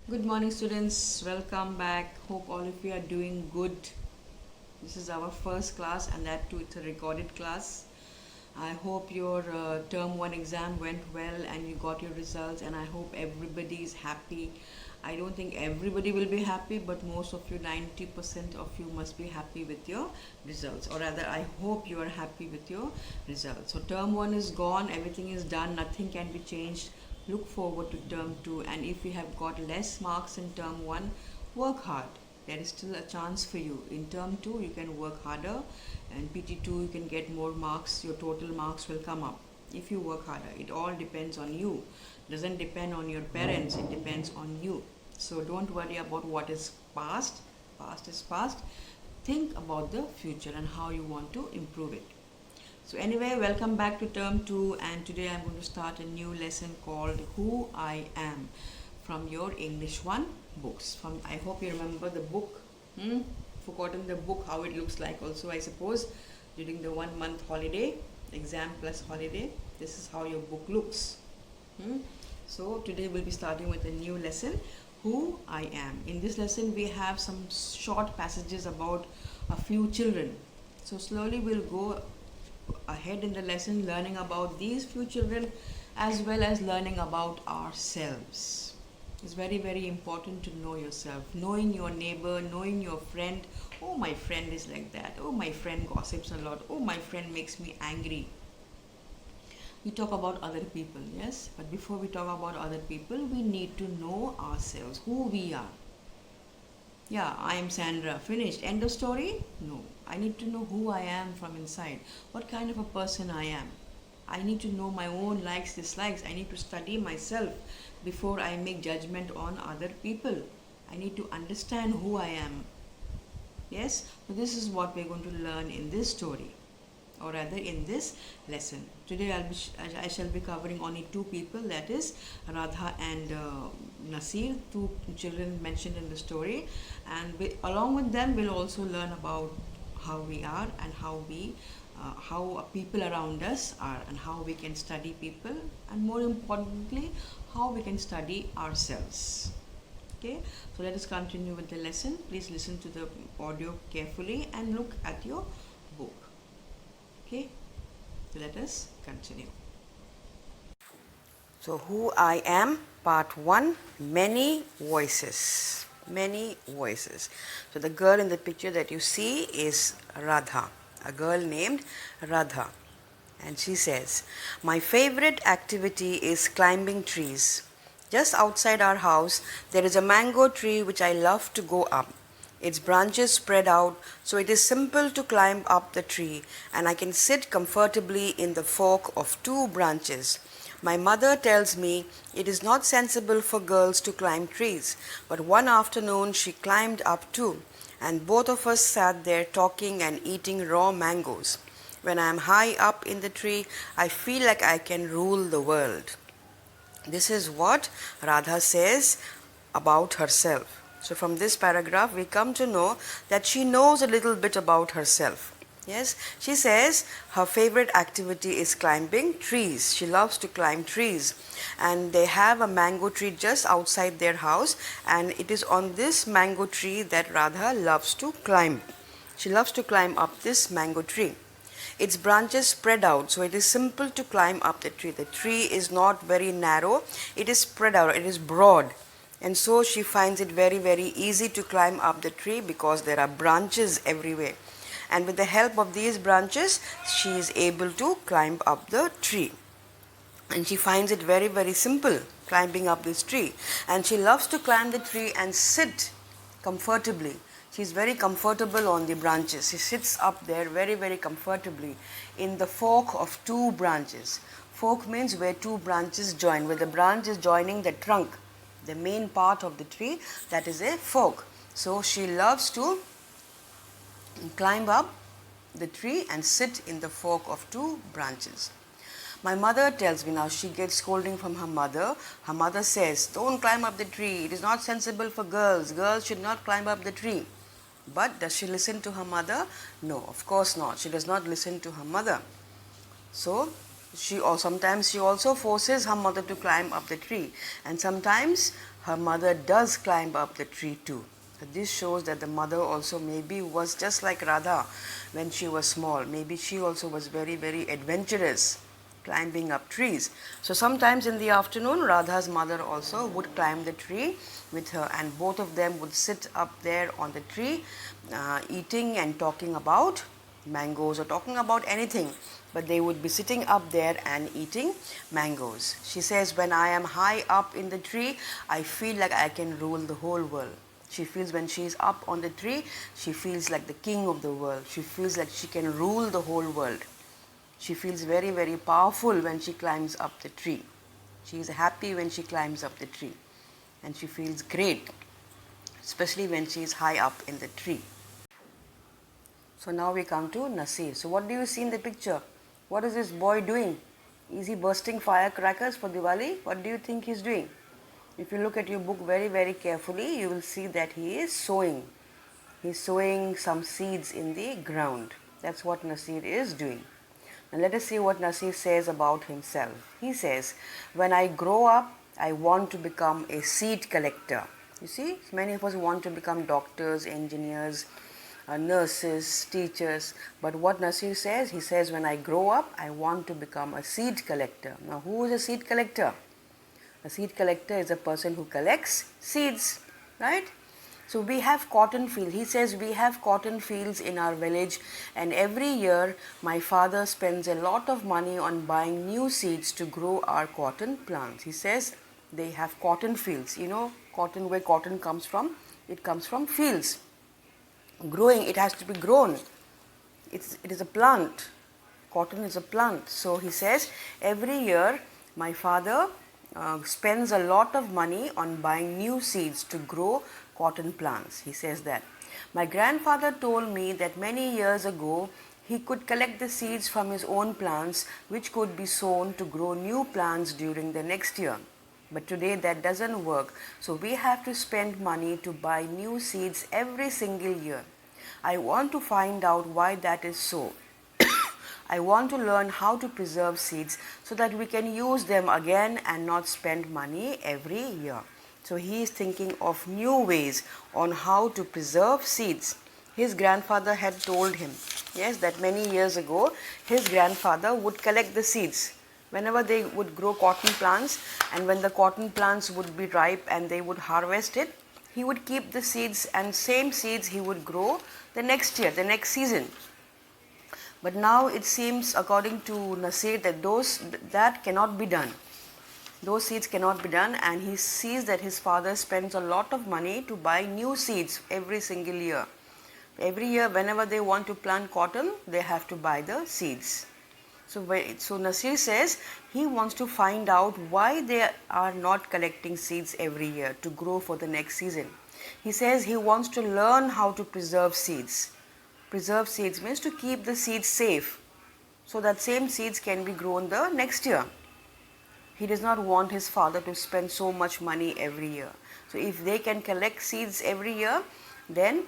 Good morning, students. Welcome back. Hope all of you are doing good. This is our first class, and that too, it's a recorded class. I hope your term 1 exam went well and you got your results, and I hope everybody is happy. I don't think everybody will be happy, but most of you, 90% of you, must be happy with your results, or rather, I hope you are happy with your results. So, term 1 is gone, everything is done, nothing can be changed. Look forward to term 2, and if you have got less marks in term 1, work hard. There is still a chance for you. In term 2, you can work harder, and PT2, you can get more marks. Your total marks will come up if you work harder. It all depends on you. It doesn't depend on your parents, it depends on you. So don't worry about what is past. Past is past. Think about the future and how you want to improve it. So anyway, welcome back to term 2, and today I'm going to start a new lesson called Who I Am from your English 1 books. I hope you remember the book. Forgotten the book, how it looks like also, I suppose, during the 1 month holiday, exam plus holiday. This is how your book looks. So today we'll be starting with a new lesson, Who I Am. In this lesson we have some short passages about a few children. So slowly we'll go ahead in the lesson learning about these few children as well as learning about ourselves. It's very, very important to know yourself, knowing your neighbor, knowing your friend. Oh, my friend is like that. Oh, my friend gossips a lot. Oh, my friend makes me angry. We talk about other people, yes, but before we talk about other people, we need to know ourselves, who we are. Yeah, I am Sandra. Finished. End of story? No. I need to know who I am from inside. What kind of a person I am. I need to know my own likes, dislikes. I need to study myself before I make judgment on other people. I need to understand who I am. Yes? So this is what we're going to learn in this story, or rather in this lesson. Today I shall be covering only two people, that is Radha and Nasir, two children mentioned in the story, and along with them we'll also learn about how we are and how people around us are, and how we can study people, and more importantly how we can study ourselves. Okay, so let us continue with the lesson. Please listen to the audio carefully and look at your book. Okay, so let us continue. So, Who I Am, Part 1, Many Voices. Many voices. So, the girl in the picture that you see is Radha, a girl named Radha. And she says, "My favorite activity is climbing trees. Just outside our house, there is a mango tree which I love to go up. Its branches spread out, so it is simple to climb up the tree, and I can sit comfortably in the fork of two branches. My mother tells me it is not sensible for girls to climb trees, but one afternoon she climbed up too, and both of us sat there talking and eating raw mangoes. When I am high up in the tree, I feel like I can rule the world." This is what Radha says about herself. So from this paragraph, we come to know that she knows a little bit about herself. Yes, she says her favorite activity is climbing trees. She loves to climb trees. And they have a mango tree just outside their house, and it is on this mango tree that Radha loves to climb. She loves to climb up this mango tree. Its branches spread out, so it is simple to climb up the tree. The tree is not very narrow, it is spread out, it is broad. And so she finds it very, very easy to climb up the tree because there are branches everywhere. And with the help of these branches, she is able to climb up the tree. And she finds it very, very simple climbing up this tree. And she loves to climb the tree and sit comfortably. She is very comfortable on the branches. She sits up there very, very comfortably in the fork of two branches. Fork means where two branches join, where the branch is joining the trunk, the main part of the tree, that is a fork. So she loves to climb up the tree and sit in the fork of two branches. My mother tells me, now she gets scolding from her mother. Her mother says, "Don't climb up the tree. It is not sensible for girls. Girls should not climb up the tree." But does she listen to her mother? No, of course not. She does not listen to her mother. So sometimes she also forces her mother to climb up the tree, and sometimes her mother does climb up the tree too. So this shows that the mother also maybe was just like Radha when she was small. Maybe she also was very, very adventurous, climbing up trees. So sometimes in the afternoon, Radha's mother also would climb the tree with her, and both of them would sit up there on the tree, eating and talking about mangoes or talking about anything, but they would be sitting up there and eating mangoes. She says, when I am high up in the tree, I feel like I can rule the whole world. She feels when she is up on the tree, she feels like the king of the world. She feels like she can rule the whole world. She feels very, very powerful when she climbs up the tree. She is happy when she climbs up the tree. And she feels great, especially when she is high up in the tree. So now we come to Nasir. So what do you see in the picture? What is this boy doing? Is he bursting firecrackers for Diwali? What do you think he's doing? If you look at your book very, very carefully, you will see that he is sowing. He's sowing some seeds in the ground. That's what Nasir is doing. Now let us see what Nasir says about himself. He says, when I grow up, I want to become a seed collector. You see, many of us want to become doctors, engineers, nurses, teachers. But what Nasir says, he says, when I grow up, I want to become a seed collector. Now, who is a seed collector? A seed collector is a person who collects seeds, right? So we have cotton fields. He says we have cotton fields in our village, and every year my father spends a lot of money on buying new seeds to grow our cotton plants. He says they have cotton fields. You know, cotton, where cotton comes from? It comes from fields. Growing, it has to be grown. It is a plant. Cotton is a plant. So he says every year my father spends a lot of money on buying new seeds to grow cotton plants. He says that. My grandfather told me that many years ago he could collect the seeds from his own plants, which could be sown to grow new plants during the next year. But today that doesn't work, so we have to spend money to buy new seeds every single year. I want to find out why that is so. I want to learn how to preserve seeds so that we can use them again and not spend money every year. So he is thinking of new ways on how to preserve seeds. His grandfather had told him, yes, that many years ago his grandfather would collect the seeds. Whenever they would grow cotton plants, and when the cotton plants would be ripe and they would harvest it, he would keep the seeds, and same seeds he would grow the next year, the next season. But now it seems, according to Nasir, that that cannot be done. Those seeds cannot be done, and he sees that his father spends a lot of money to buy new seeds every single year. Every year, whenever they want to plant cotton, they have to buy the seeds. So Nasir says he wants to find out why they are not collecting seeds every year to grow for the next season. He says he wants to learn how to preserve seeds. Preserve seeds means to keep the seeds safe, so that same seeds can be grown the next year. He does not want his father to spend so much money every year. So if they can collect seeds every year, then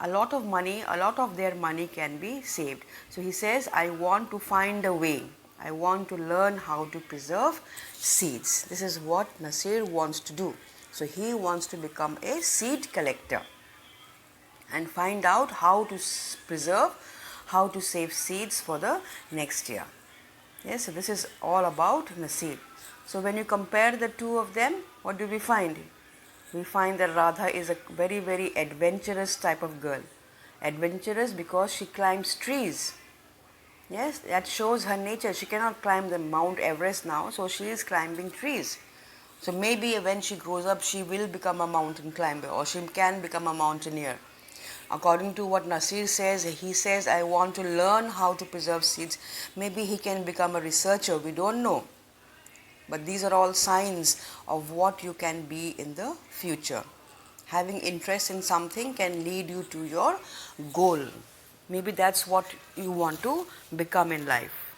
a lot of their money can be saved. So he says, I want to find a way. I want to learn how to preserve seeds. This is what Nasir wants to do. So he wants to become a seed collector and find out how to preserve, how to save seeds for the next year. Yes, so this is all about Nasir. So when you compare the two of them, what do we find? We find that Radha is a very, very adventurous type of girl. Adventurous because she climbs trees. Yes, that shows her nature. She cannot climb the Mount Everest now, so she is climbing trees. So maybe when she grows up, she will become a mountain climber, or she can become a mountaineer. According to what Nasir says, he says, I want to learn how to preserve seeds. Maybe he can become a researcher. We don't know. But these are all signs of what you can be in the future. Having interest in something can lead you to your goal. Maybe that's what you want to become in life.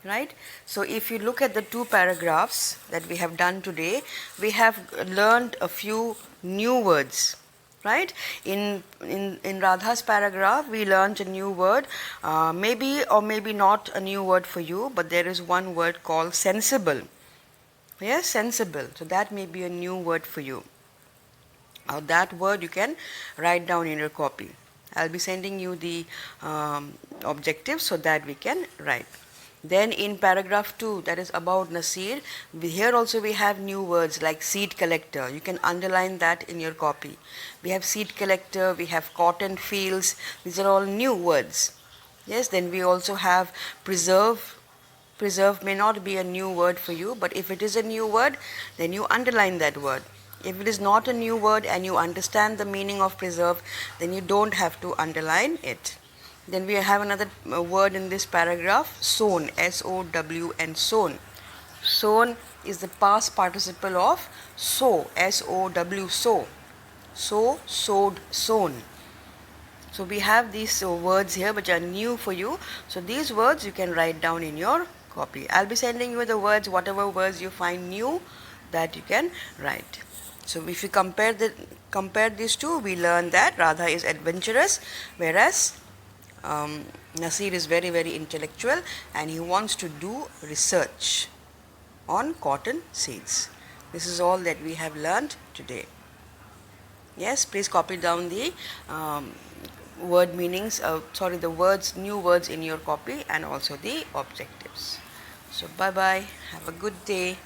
Right? So if you look at the two paragraphs that we have done today, we have learned a few new words. Right? In Radha's paragraph, we learned a new word, maybe or maybe not a new word for you, but there is one word called sensible. Yes, sensible. So that may be a new word for you. that word you can write down in your copy. I'll be sending you the objectives so that we can write. Then in paragraph 2, that is about Nasir, here also we have new words like seed collector. You can underline that in your copy. We have seed collector, we have cotton fields. These are all new words. Yes, then we also have preserve. Preserve may not be a new word for you, but if it is a new word, then you underline that word. If it is not a new word and you understand the meaning of preserve, then you don't have to underline it. Then we have another word in this paragraph, sown, S-O-W-N, sown. Sown is the past participle of sow, S-O-W, sow. Sow, sowed, sown. So we have these words here which are new for you. So these words you can write down in your copy. I'll be sending you the words, whatever words you find new, that you can write. So if you compare these two, we learn that Radha is adventurous, whereas Nasir is very, very intellectual, and he wants to do research on cotton seeds. This is all that we have learned today. Yes, please copy down the word meanings, the words, new words in your copy, and also the objectives. So bye bye, have a good day.